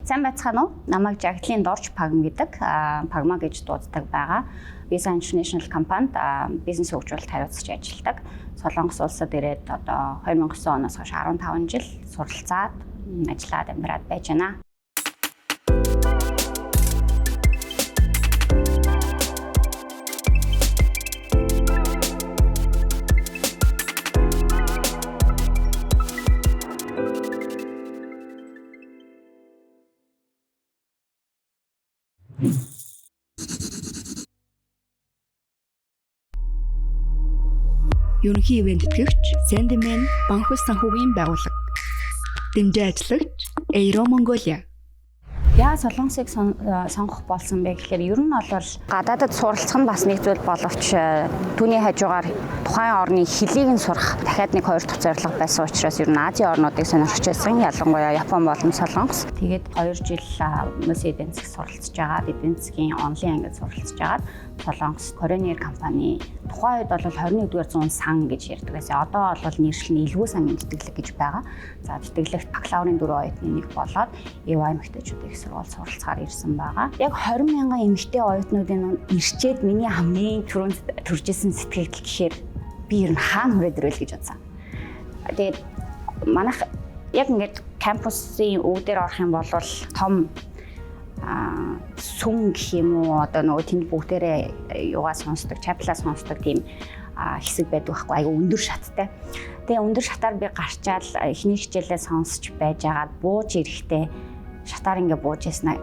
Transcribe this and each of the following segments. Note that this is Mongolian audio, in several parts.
Сайн байцгаана уу? Намайг Жагдлын Дорж Пагм гэдэг Пагма гэж дууддаг байгаа. Visa International компанид бизнес хөгжүүлэлт хариуцж ажилладаг. Солонгос улсад ирээд одоо 2009 оноос хойш 15 жил суралцаад ажиллаад амьдраад байж байна. Ерөнхий ивент тэтгэгч Sandman банхус санхүүгийн байгууллага. Дэмжээ ажиллагч Aero Mongolia. Яа Солонгосыг сонгох болсон бэ гэхээр ер нь бол гадаадд суралцах нь бас нэг зүйл боловч түүний хажуугаар тухайн орны хэлийг нь сурах дахиад нэг хоёр дахь зорилго байсан учраас ер нь Азийн орнуудыг сонирхож байсан. Ялангуяа Япон болон Солонгос. Тэгээд 2 жил эдийн засаг суралцж агаад эдийн засгийн онлайн ангид суралцж агаад Солонгос Кореан компани тухайн үед бол 21-р зуун сан гэж ярьдаг байсан. Одоо бол нэршил нь Илгүү сангийн тэтгэлэг гэж байгаа. За тэтгэлэгт бакалаврын 4 оюутны нэг болоод EY эмэгтэйчүүдийн сургууль суралцахаар ирсэн байгаа. Яг 20,000 эмэгтэй оюутнуудын ирчээд миний хамгийн түрүүнд төржсэн сэтгэл гэхээр би ер нь хаана хүрээд ирвэл гэж бодсон. Тэгээд манайх яг ингээд кампусын өв дээр орох юм бол том сүм гэх юм уу одоо нөгөө тэнд бүгдээрээ юугаа сонсдог, чаплаа сонсдог тийм хэсэг байдаг байхгүй айгу өндөр шаттай. Тэгээ өндөр шатаар би гарчаал эхний хичээлээ сонсч байж агаад бууж ирэхдээ шатаар ингээ бууж яснаа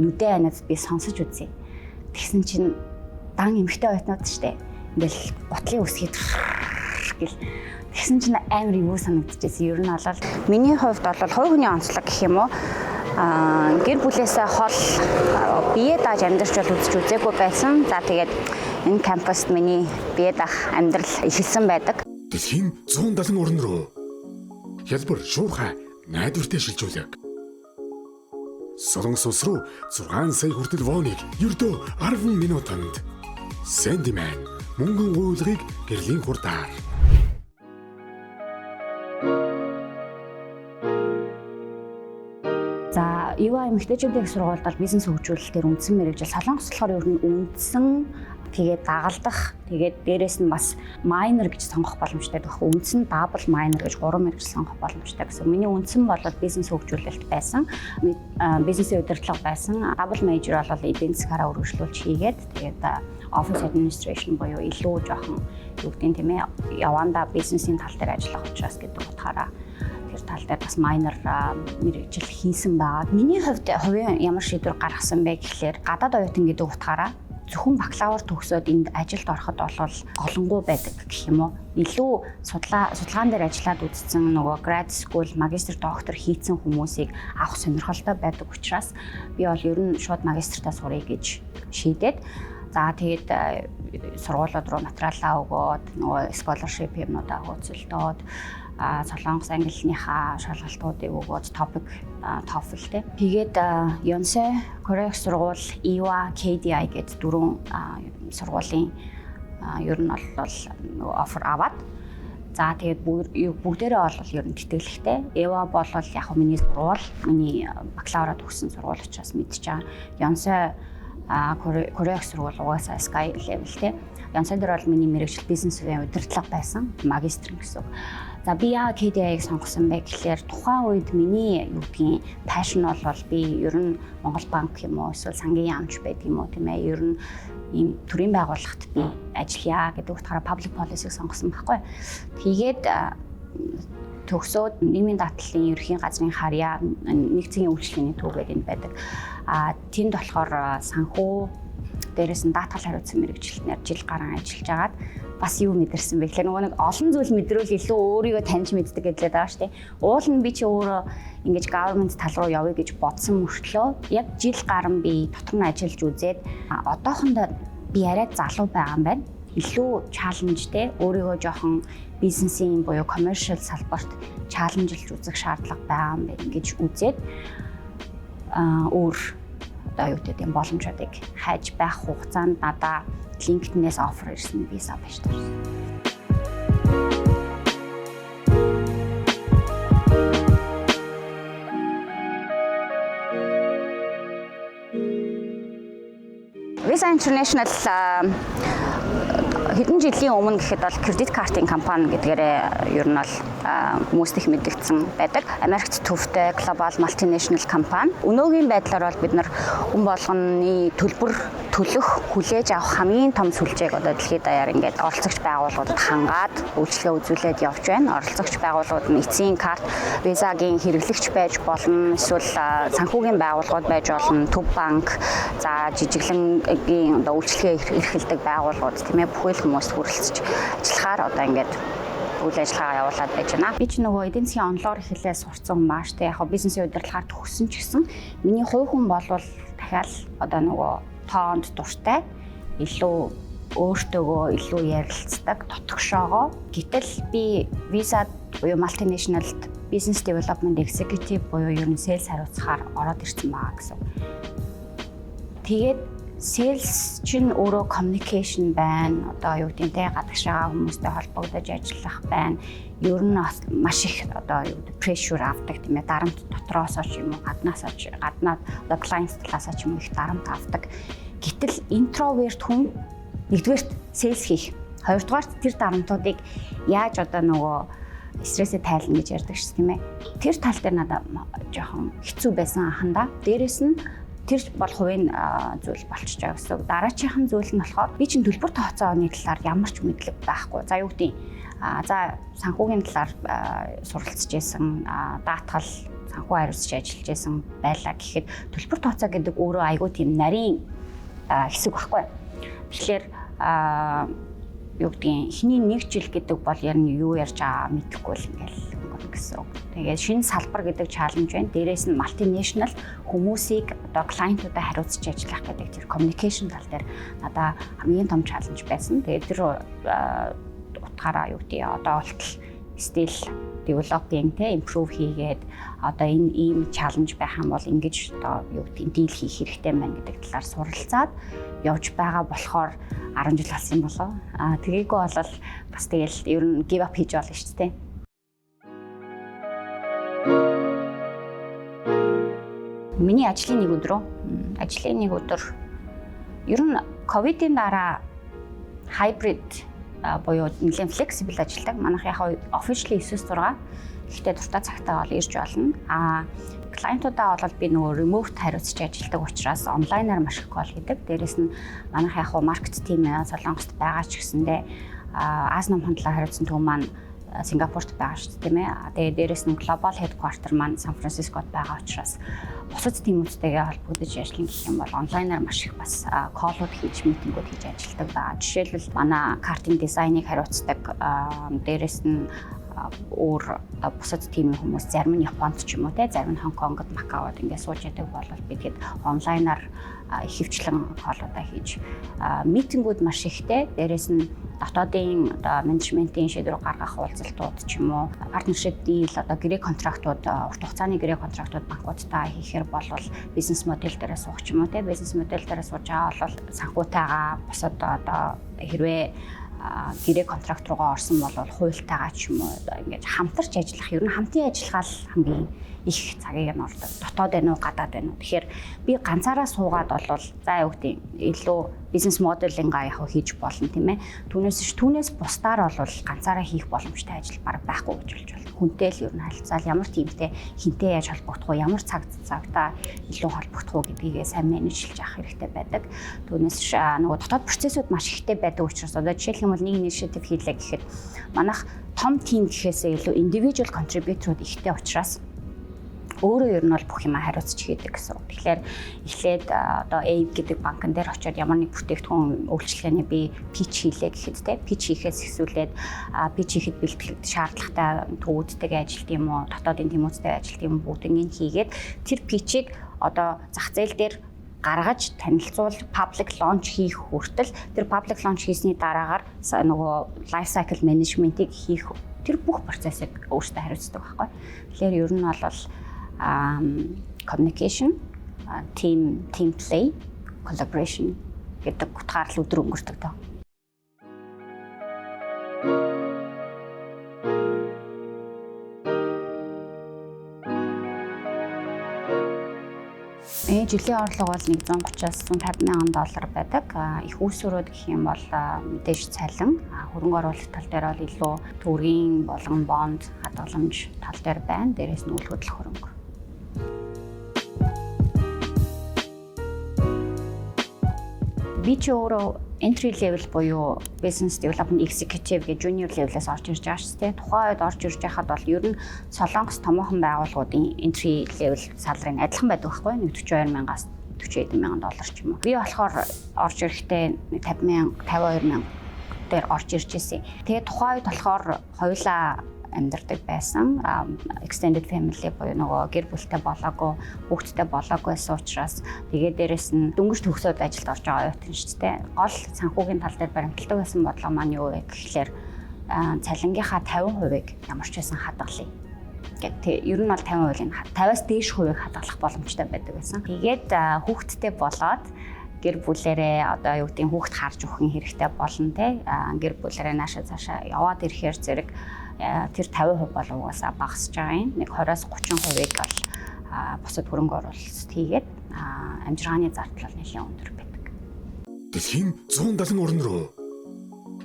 нүдэ анаад би сонсож үзье. Тэгсэн чинь дан эмхтэй оюутнууд штэ. Ингээл готлын үсгээд гэл тэгсэн чинь амар юу санагдчихсэн. Ер нь бол миний хувьд бол хувь хүний онцлог гэх юм уу гэр бүлээсээ хол бие дааж амьдарч бол үзэж үзээгүй байсан. За тэгээд энэ кампуст миний бие даах амьдрал эхэлсэн байдаг. Дэлхийн 170 орн руу хялбар шуурхай найдвартай шилжүүлэг. Солонгос улс руу 6 сая хүртэл воныг ердөө 10 минутанд. Sandman мөнгөн гуйлгыг гэрлийн хурдаар. За, EY эмэгтэйчүүдийн сургуульд бол бизнес хөгжүүлэлтээр үндсэн мэргэжил Солонгос болохоор ер нь үндсэн тэгээд дагалдах тэгээд дээрэс нь бас майнер гэж сонгох боломжтой байх. Үндсэн дабл майнер гэж 3 мэргэжил сонгох боломжтой гэсэн. Миний үндсэн бол бизнес хөгжүүлэлт байсан. Бизнесийн удирдлага байсан. Дабл мейжор бол эдийн засгаараа өргөжлүүлж хийгээд тэгээд office administration буюу илүү жоохон юу гэдэг тийм ээ явандаа бизнесийн тал дээр ажиллах учраас гэдэг утгаараа тэр тал дээр бас майнер мэргэжил хийсэн байгаа. Миний хувьд хувийн ямар шийдвэр гаргасан бэ гэхлээр гадаад оюутан гэдэг утгаараа зөвхөн бакалавр төгсөөд энд ажилд ороход бол голонгуй байдаг гэх юм уу. Илүү судалгаан дээр ажиллаад үзсэн нөгөө grad school, магистр, доктор хийцэн хүмүүсийг авах сонирхолтой байдаг учраас би бол ер нь шууд магистртаа сурах гэж шийдээд за тэгээд сургуулиуд руу материалаа өгөөд нөгөө scholarship юмнуудаа хөөцөлдөөд Солонгос ангиллийнхаа шалгалтуудыг өгөөд topic TOEFL тэ. Тэгээд Yonsei Кореan сургууль, EY, KDI гэдэг 4 сургуулийн ер нь бол offer аваад за тэгээд бүгдээрээ бол ер нь тэтгэлэгтэй. EY бол яг миний сургууль, миний бакалавра төгссөн сургууль учраас мэдчихэж байгаа. Yonsei Кореan сургууль угаасаа Sky level тэ. Yonsei дээр бол миний мэргэжил бизнесийн удирдлага байсан, магистр гэсэн. За би яа KDI-г сонгосон бэ гэхлээр тухайн үед миний юу гэдгийг passion бол би ер нь Монгол банк юм уу эсвэл сангийн яамч байдаг юм уу тийм ээ ер нь ийм төрийн байгууллагт би ажиллая гэдэг утгаараа public policy-г сонгосон байхгүй. Тэгээд төгсөөд нийгмийн даатгалын ерөнхий газрын харьяа нэгдсэн үйлчлэлийн төвгээд энд байдаг. Тэнд болохоор санхүү дээрээс нь даатгал хариуцсан мэргэжилтнээр жил гарan ажиллаж агаад бас юу мэдэрсэн бэ гэхээр нөгөө нэг олон зүйл мэдрүүл илүү өөрийгөө таньж мэддэг гэдэлээд байгаа шүү дээ. Уул нь би чи өөрөө ингэж government тал руу явъя гэж бодсон мөртлөө яг жил гарan би дотор нь ажиллаж үзээд одоохондоо би арай залуу байгаа юм байна. Илүү чаленжтэй өөрийгөө жоохон бизнесийн буюу commercial салбарт чаленжилж үзэх шаардлага байгаа юм байна гэж үзээд өөр одоо юу гэдэг юм боломжуудыг хайж байх хугацаанд надаа LinkedIn-ээс offer ирсэн виза байж таарсан. Visa International хэдэн жилийн өмнө гэхэд бол кредит картын компани гэдгээрээ ер нь бол хүмүүст их мэдэгдсэн байдаг. Америкт төвтэй глобал мультинешнл компани. Өнөөгийн байдлаар бол бид нар хүн болгоны төлбөр төлөх, хүлээж авах хамгийн том сүлжээг одоо дэлхийд даяар ингээд оролцогч байгууллагуудад хангаад үйлчлэгээ үзүүлээд явж байна. Оролцогч байгууллагууд нь эцсийн карт, визагийн хэрэглэгч байж болно, эсвэл санхүүгийн байгууллагууд байж болно, төв банк, за жижиглэнгийн одоо үйлчлэгээ эрхэлдэг байгууллагууд тийм ээ бүхэл хүмүүст хүрэлцэж ажиллахаар одоо ингээд үйл ажиллагаа явуулаад байж байна. Би ч нөгөө эдийн засгийн онлоор эхлээ сурцсан хүн маш тэ яг бизнесийн удирдлагаар төгссөн ч гэсэн миний хувь хүн болвол дахиад одоо нөгөө тоонд дуртай илүү өөртөөгөө илүү ярилцдаг тотгошоогоо. Гэтэл би визад буюу multinational business development executive буюу ер нь sales хариуцахаар ороод ирсэн байгаа гэсэн. Тэгээд sales чинь өөрөө communication байна. Одоо юу гэдэг нь гадагшаа хүмүүстэй холбогдож ажиллах байна. Ер нь маш их одоо юу гэдэг pressure авдаг тийм ээ. Дарамт дотроосоо ч юм уу гаднаасаа ч гаднаад одоо client талаасаа ч юм уу их дарамт авдаг. Гэтэл introvert хүн нэгдүгээрт sales хийх, хоёрдугаарт тэр дарамтуудыг яаж одоо нөгөө стрессээ тайлна гэж ярьдаг ш тийм ээ. Тэр тал дээр надад жоохон хэцүү байсан анхандаа. Дээрээс нь тэр бол хувийн зүйл болчихж байгаа гэсэн. Дараачихын зүйл нь болохоор би чинь төлбөр тооцооны талаар ямар ч мэдлэг байхгүй. За юу гэдэг за санхүүгийн талаар суралцж байсан, даатгал санхүү хариуцж ажиллаж байсан байлаа гэхэд төлбөр тооцоо гэдэг өөрөө айгүй тийм нарийн хэсэг байхгүй. Тэгэхээр юу гэдгийг эхний 1 жил гэдэг бол яг нь юу ярьж байгаа мэдэхгүй л ингээл өнгөрөх гэсэн. Тэгээд шинэ салбар гэдэг чаленж байна. Дээрээс нь multinational хүмүүсийг одоо клиентуудаа хариуцж ажиллах гэдэг тэр communication тал дээр надаа хамгийн том чаленж байсан. Тэгээд тэр утгаараа юу гэдгийг одоо болтол still developing те improve хийгээд одоо энэ ийм challenge байх юм бол ингэж одоо юу гэдгийг deal хийх хэрэгтэй байна гэдэг талаар суралцаад явж байгаа болохоор 10 жил болсон юм болоо. Тэгээгүй болол бас тэгэл ер нь give up хийж болно шүү дээ. Миний ажлын нэг өдөр ер нь ковидын дараа hybrid буюу нэлээд flexible ажилладаг. Манайх яг officially 9-6. Гэхдээ дуртай цагтаа бол ирж болно. Клиентуудаа бол би нөгөө remote хариуцж ажилладаг учраас онлайнаар маш их call хийдэг. Дээрээс нь манайх яг маркет тим Солонгост байгаа ч гэсэндээ Аз намхан талаар хариуцсан төв маань Сингапурт байгаа шүү дээ тийм ээ. Тэгээд дээрээс нь global headquarter маань Сан Францискод байгаа учраас бусад тиймүүдтэйгээ холбогдож ажиллана гэх юм бол онлайнаар маш их бас коллууд хийж, митингүүд хийж ажилладаг байгаа. Жишээлбэл манай картын дизайныг хариуцдаг, дээрээс нь өөр бусад тимийн хүмүүс зарим нь Японд ч юм уу те зарим нь Хонконгод, Макаод ингээд сууж яадаг бол бид онлайнаар ихэвчлэн коллуудаа хийж митингүүд маш ихтэй. Дээрээс нь дотоодын одоо менежментийн шийдвэр гаргах уулзалтууд ч юм уу, партнершип дийл одоо гэрээ контрактууд, урт хугацааны гэрээ контрактууд банкудтай хийхээр болвол бизнес модель дээр суух ч юм уу те бизнес модель дээр сууж байгаа бол санхүүтайгаа бусад одоо хэрвээ гэрээ контракт руугаа орсон бол хуультайгаа ч юм уу ингэж хамтарч ажиллах, ер нь хамтын ажиллагаа л хамгийн их цагийг нь ордог. Дотоод байна уу, гадаад байна уу. Тэгэхээр би ганцаараа суугаад болвол за юу гэдэг илүү бизнес моделингаа яг хийж болно тийм ээ. Түүнээс бусдаар бол ганцаараа хийх боломжтой ажил баг байхгүй гэж болж байна. Хүнтэй л ер нь харилцаал ямар тиймтэй хинтээ яаж холбогдох вэ, ямар цагтаа илүү холбогдох вэ гэдгийг сайн менежлж авах хэрэгтэй байдаг. Түүнээс нөгөө дотоод процессыг маш ихтэй байдаг учраас одоо жишээлх юм бол нэг initiative хийлээ гэхэд манайх том тим гэхээсээ илүү individual contributor-ууд ихтэй учраас өөрөө ер нь бол бүх юмаа хариуцж хийдэг гэсэн. Тэгэхээр эхлээд одоо A гэдэг банкн дээр очиод ямар нэг бүтээгдэхүүн үйлчилгээний би pitch хийлээ гэхэд те pitch хийхээс эхсүүлээд pitch хийхэд бэлтгэх шаардлагатай төвүүдтэйгээ ажилт юм уу, дотоодын тэмүүдтэй ажилт юм бүгднийг хийгээд тэр pitch-ийг одоо зах зээл дээр гаргаж танилцуул public launch хийх хүртэл тэр public launch хийсний дараагаар нөгөө life cycle management-ийг хийх тэр бүх процессыг өөртөө хариуцдаг байхгүй. Тэгэхээр ер нь бол communication, team play, collaboration гэдэг утгаар л өдөр өнгөрдөг дөө. Жилийн орлого бол 130-аас 150 мянган доллар байдаг. Их үүсвэрүүд гэх юм бол мэдээж цалин, хөрөнгө оруулалт тал дээр бол илүү төгрөгийн болгон бонд, хадгаламж тал дээр байна. Дээрээс нь үйл хөдлөх хөрөнгө. Би ч өөрөө entry level буюу business development executive гэж junior level-ээс орж ирж байгаа шүү дээ. Тухайн үед орж ирж байхад бол ер нь Солонгос томоохон байгууллагуудын entry level салбарын адилхан байдаг байхгүй юу? 42,000-аас 40,000 доллар ч юм уу. Би болохоор орж ирэхдээ 50,000, 52,000 дээр орж ирж ирсэн. Тэгээ тухайн үед болохоор хоёулаа амьдардаг байсан. Extended family буюу нөгөө гэр бүлтэй болоогүй, хүүхэдтэй болоогүй байсан учраас тэгээд дээрэс нь дөнгөж төгсөөд ажилд орж байгаа оюутан шүү дээ. Гол санхүүгийн тал дээр баримталдаг байсан бодлого маань юу вэ гэхлээр цалингийнхаа 50%-ыг ямар ч байсан хадгалъя. Гэт ер нь бол 50%-ийн 50-аас дээш хувийг хадгалах боломжтой байдаг байсан. Тэгээд хүүхэдтэй болоод гэр бүлэрээ одоо юу гэдэг хүүхэд харж өгөх хэрэгтэй болно те. Гэр бүлэрээ наашаа цаашаа яваад ирэхээр зэрэг тэр 50% бол угаасаа багасж байгаа юм. Нэг 20-аас 30%-ийг бол бусад хөрөнгө оруулалт хийгээд амжиргааны зардал бол нэлээд өндөр байдаг. Дэлхийн 170 орн руу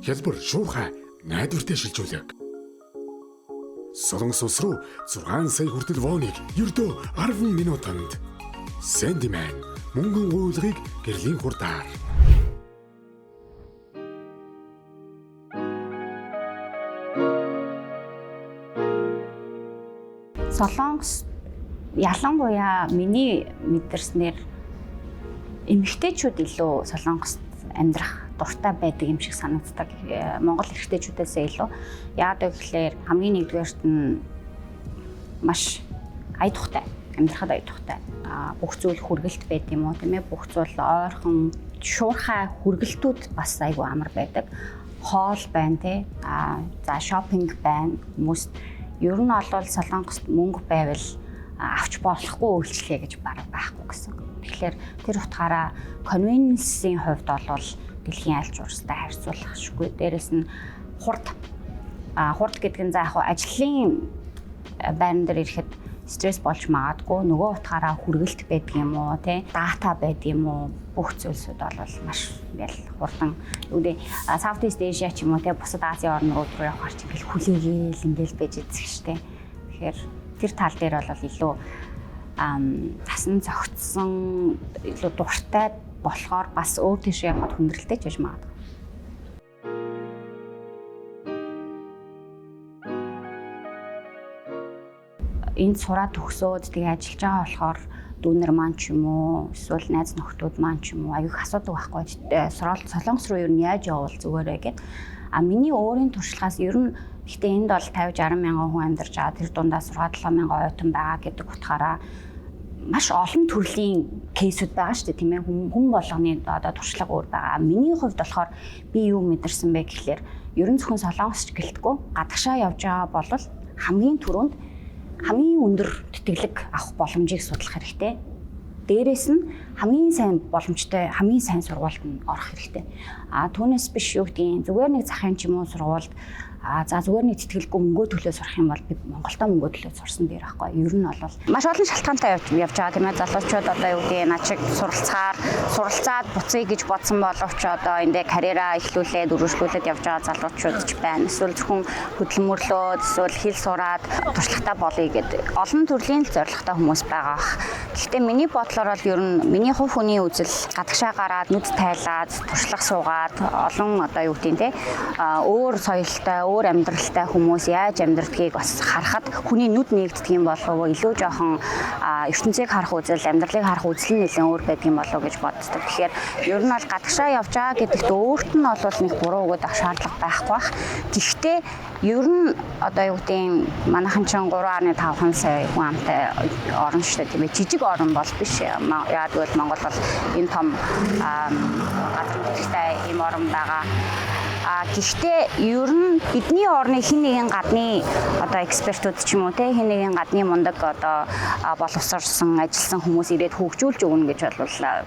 хялбар шуурхай найдвартай шилжүүлэг. Солонгос улс руу 6 сая хүртэл воныг ердөө 10 минутанд. Sandyman мөнгөн гуйлгыг гэрлийн хурдаар. Солонгос ялангуяа миний мэдэрснээр эмэгтэйчүүд илүү Солонгост амьдрах дуртай байдаг юм шиг санагддаг. Монгол эрэгтэйчүүдээс илүү. Яагаад гэвэл хамгийн нэгдүгээрт нь маш ая тухтай, амьдрахад ая тухтай. Бүх зүйл хүргэлт байд юм уу тийм ээ? Бүх зүйл ойрхон шуурхай хүргэлтүүд бас айгүй амар байдаг. Хоол байна тий. За шопинг байна. Хүмүүс ер нь бол Солонгост мөнгө байвал авч болохгүй үйлчлэгээ гэж бараг байхгүй гэсэн. Тэгэхээр тэр утгаараа convenience-ийн хувьд бол дэлхийн аль ч улстай харьцуулахшгүй. Дээрэс нь хурд гэдэг нь за яг ажлын байран дээр ирэхэд стресс болж магадгүй. Нөгөө утгаараа хүргэлт байдаг юм уу тий? Дата байдаг юм уу? Бүх зүйлсүүд бол маш ингээл хурдан юу гэдэг Southeast Asia ч юм уу тий бусад Азийн орнууд руу явахаар ч ингээл хүлээгээл ингээл байж идэх штэ. Тэгэхээр тэр тал дээр бол илүү тасан зогтсон илүү дуртай болохоор бас өөр тийш явахад хүндрэлтэй ч байж магадгүй. Энд сураад төгсөөд тэгээ ажиллаж байгаа болохоор дүүнер маань ч юм уу эсвэл найз нөхдүүд маань ч юм уу аюух асуудаг байхгүй. Солонгос руу ер нь яаж явбал зүгээрээ гэд. Миний өөрийн туршлагаас ер нь гэхдээ энд бол 50-60 мянган хүн амьдарч байгаа. Тэр дундаа 6-7 мянган оюутан байгаа гэдэг утгаараа маш олон төрлийн кейсүүд байгаа шүү дээ тийм ээ. Хүн болгоны одоо туршлага өөр байгаа. Миний хувьд болохоор би юу мэдэрсэн бэ гэхлээр ер нь зөвхөн Солонгосч гэлтгүй гадагшаа явж байгаа бол хамгийн түрүүнд хамгийн өндөр тэтгэлэг авах боломжийг судлах хэрэгтэй. Дээрээс нь хамгийн сайн боломжтой, хамгийн сайн сургуульд нь орох хэрэгтэй. Түүнээс биш юу гэдгийг зүгээр нэг захын ч юм уу сургуульд за зүгээр нэг тэтгэлгүй мөнгөө төлөө сурах юм бол би Монголдо мөнгөө төлөө сурсан дээр байхгүй. Ер нь бол маш олон шалтгаантай явж байгаа тийм ээ. Залуучууд одоо юу гэдэг наа чиг суралцаад буцъя гэж бодсон боловч одоо эндээ карьераа эхлүүлээд өргөжлүүлээд явж байгаа залуучууд ч байна. Эсвэл зөвхөн хөдөлмөрлөөд эсвэл хэл сураад туршлагатай болъё гэдэг олон төрлийн зорилготой хүмүүс байгаа. Гэхдээ миний бодлоор бол ер нь миний хувь хүний үзэл гадагшаа гараад нүд тайлаад туршлага суугаад олон одоо юу гэдэг те өөр соёлтой өөр амьдралтай хүмүүс яаж амьдрдгийг бас харахад хүний нүд нэгддэг юм болов уу илүү жоохон ертөнцийг харах үзэл амьдралыг харах үзэл нь нэлээд өөр байдаг юм болов уу гэж боддог. Тэгэхээр ер нь бол гадагшаа явж байгаа гэдэгт өөрт нь бол нэг буруу өгöd авах шаардлага байхгүй бах. Гэхдээ ер нь одоо юу гэдэг манайхан ч 3.5 сая хүн амтай орн шүү дээ тийм ээ. Жижиг орн бол биш. Яг л Монгол бол энэ том газар нутагтай юм орн байгаа. Гэхдээ ер нь бидний орны хин нэгэн гадны одоо экспертүүд ч юм уу те хин нэгэн гадны мундаг одоо боловсрсон ажилласан хүмүүс ирээд хөгжүүлж өгнө гэж бол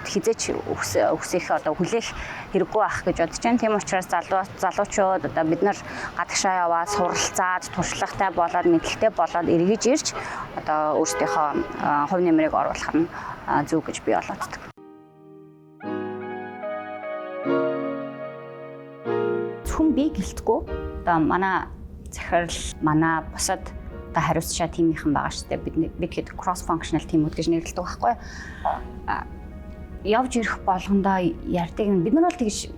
хизээч өсөх одоо хүлээх хэрэггүй байх гэж бодож байна. Тийм учраас залуучууд одоо бид нар гадагшаа яваад суралцаад туршлагатай болоод мэдлэгтэй болоод эргэж ирж одоо өөрсдийнхөө хувь нэмрийг оруулах нь зөв гэж би олооддаг. Хүн би гэлтгүй одоо манай захирал манай бусад одоо хариуцчаа тимийнхэн байгаа шүү дээ. Бид хэд cross functional teamуд гэж нэрлэдэг байхгүй. Явж ирэх болгондоо ярьдаг нь бид нар бол тэгж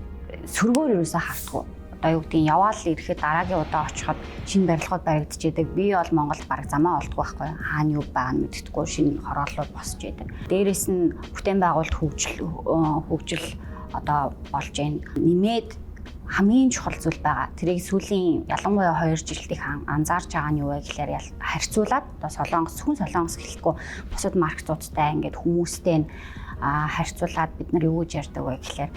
сөргөөр юусаа хавтгүй. Одоо юу гэдгийг яваал ирэхэд дараагийн удаа очиход шинэ барилгууд баригдчихэдэг. Би бол Монголд бараг замаа олдгүй байхгүй. Хаана юу байгаа нь мэддэггүй шинэ хорооллууд босч идэг. Дээрээс нь бүтээн байгуулалт хөгжил одоо болж байна. Нэмээд хамгийн чухал зүйл байгаа. Тэрийг сүүлийн ялангуяа 2 жилдээ анзаарч байгаа нь юу вэ гэхээр харьцуулаад одоо солонгос гэлэхгүй бусад маркетуудтай ингээд хүмүүстэй харьцуулаад бид нар юу гэж ярьдаг вэ гэхээр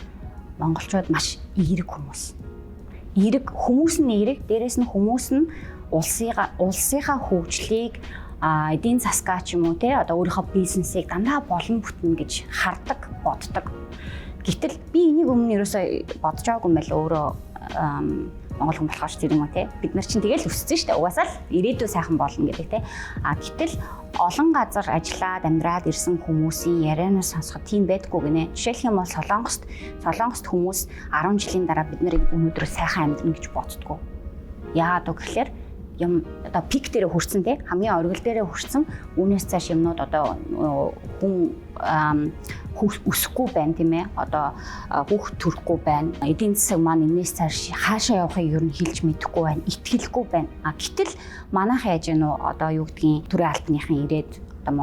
монголчууд маш эерэг хүмүүс. Хүмүүс нь эерэг, дээрэс нь хүмүүс нь улсынхаа хөгжлийг эдийн засгаа ч юм уу те одоо өөрийнхөө бизнесийг дандаа болон бүтнэ гэж хардаг, боддог. Гэтэл би энийг өмнө ерөөсөө бодож байгаагүй юм байл өөрөө Монгол хүн болохоор ч тийм үү те бид нар чинь тэгэл өссөн шүү дээ угаасаа л ирээдүйн сайхан болно гэдэг те гэтэл олон газар ажиллаад амьдраад ирсэн хүмүүсийн ярианаас сонсоход тийм байдгүй гинэ. Жишээлх юм бол Солонгост хүмүүс 10 жилийн дараа бид нарыг өнөөдөр сайхан амьдрна гэж боддгоо. Яагаад вэ гэхээр юм одоо пик дээрээ хүрсэн те хамгийн оргил дээрээ хүрсэн үүнээс цааш юмнууд одоо хүн өсөхгүй байна тийм ээ одоо хүүхд төрөхгүй байна эдийн засаг маань энэс цааш хаашаа явахыг ер нь хэлж мэдэхгүй байна итгэлгүй байна гэтэл манайх яаж гэнэ одоо юу гэдгийг төрийн албаныхан ирээд одоо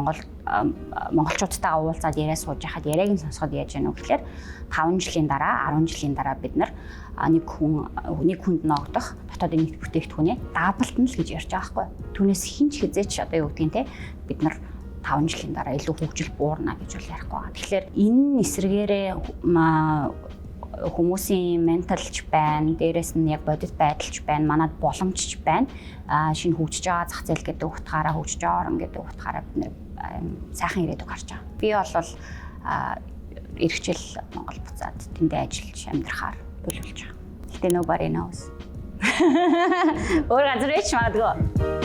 монголчуудтайгаа уулзаад яриа сууж яхад яриаг нь сонсоход яаж гэнэ гэхээр 5 жилийн дараа 10 жилийн дараа бид нар нэг хүнд ногдох дотоодын нийт бүтээгдэхүүнээ даблт нь л гэж ярьж байгаа байхгүй. Түүнээс хинч хизээч одоо юу гэдгийг те бид нар 5 жилийн дараа илүү хөгжил буурна гэж бол ярихгүй байгаа. Тэгэхээр энэ эсрэгээрээ хүмүүсийн менталч байна, дээрэс нь яг бодит байдалч байна, манад боломжч байна. Шинэ хөгжиж байгаа зах зээл гэдэг утгаараа хөгжиж байгаа орн гэдэг утгаараа бид нэр сайхан ирээдүг харж байгаа. Би бол эх жил Монгол буцаад тэндээ ажиллаж амьдрахаар төлөвлөж байгаа. Гэтэ nobody knows. Өөр газар ч магадгүй.